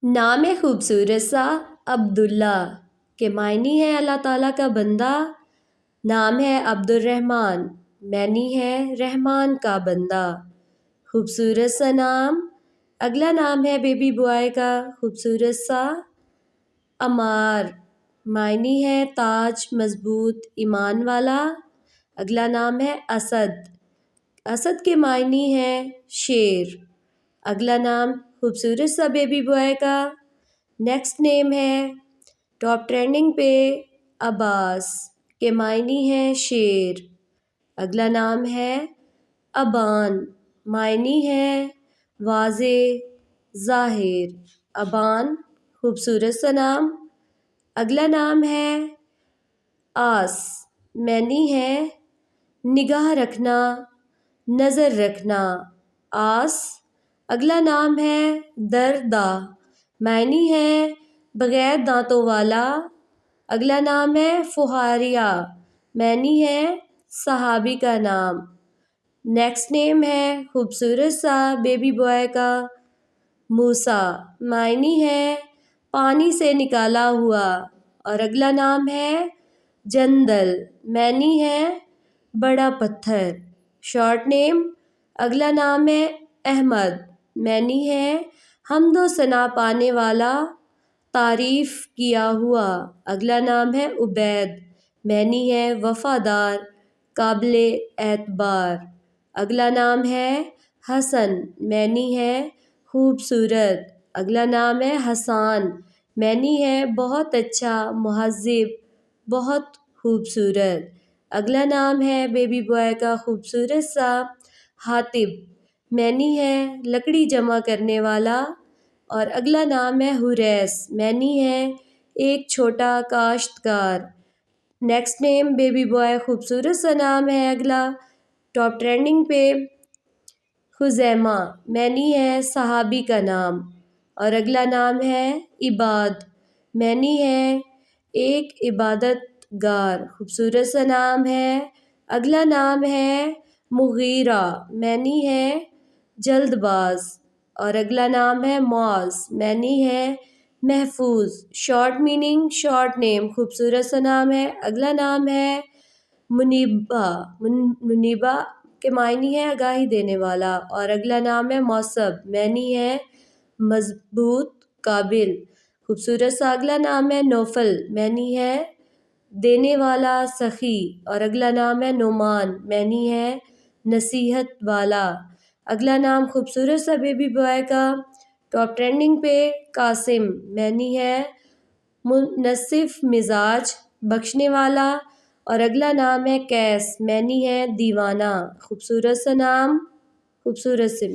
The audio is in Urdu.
نام ہے خوبصورت سا عبداللہ کے معنی ہے اللہ تعالیٰ کا بندہ۔ نام ہے عبدالرحمن، معنی ہے رحمان کا بندہ۔ خوبصورت سا نام۔ اگلا نام ہے بیبی بوائے کا خوبصورت سا عمار، معنی ہے تاج، مضبوط، ایمان والا۔ اگلا نام ہے اسد، اسد کے معنی ہے شیر۔ اگلا نام خوبصورت سا بیبی بوائے کا نیکسٹ نیم ہے ٹاپ ٹرینڈنگ پہ عباس کے معنی ہے شیر۔ اگلا نام ہے ابان، معنی ہے واضح، ظاہر۔ ابان خوبصورت سا نام۔ اگلا نام ہے آس، معنی ہے نگاہ رکھنا، نظر رکھنا، آس۔ اگلا نام ہے دردا، معنی ہے بغیر دانتوں والا۔ اگلا نام ہے فہاریہ، معنی ہے صحابی کا نام۔ نیکسٹ نیم ہے خوبصورت سا بیبی بوائے کا موسیٰ، معنی ہے پانی سے نکالا ہوا۔ اور اگلا نام ہے جندل، معنی ہے بڑا پتھر، شارٹ نیم۔ اگلا نام ہے احمد، معنی ہے حمد و ثنا پانے والا، تعریف کیا ہوا۔ اگلا نام ہے عبید، معنی ہے وفادار، قابل اعتبار۔ اگلا نام ہے حسن، معنی ہے خوبصورت۔ اگلا نام ہے حسان، معنی ہے بہت اچھا، مہذب، بہت خوبصورت۔ اگلا نام ہے بیبی بوائے کا خوبصورت سا حاطب، معنی ہے لکڑی جمع کرنے والا۔ اور اگلا نام ہے حریث، معنی ہے ایک چھوٹا کاشتکار۔ نیکسٹ نیم بیبی بوائے خوبصورت سا نام ہے اگلا ٹاپ ٹرینڈنگ پہ خزیمہ، معنی ہے صحابی کا نام۔ اور اگلا نام ہے عباد، معنی ہے ایک عبادت گار، خوبصورت سا نام ہے۔ اگلا نام ہے مغیرہ، معنی ہے جلد باز۔ اور اگلا نام ہے معاذ، معنی ہے محفوظ، شارٹ میننگ، شارٹ نیم، خوبصورت سا نام ہے۔ اگلا نام ہے منیبہ، منیبہ کے معنی ہے آگاہی دینے والا۔ اور اگلا نام ہے موصب، معنی ہے مضبوط، قابل، خوبصورت سا اگلا نام ہے نوفل، معنی ہے دینے والا، سخی۔ اور اگلا نام ہے نعمان، معنی ہے نصیحت والا۔ اگلا نام خوبصورت سا بیبی بوائے کا ٹاپ ٹرینڈنگ پہ قاسم، معنی ہے منصف مزاج، بخشنے والا۔ اور اگلا نام ہے قیس، معنی ہے دیوانہ، خوبصورت سا نام، خوبصورت سے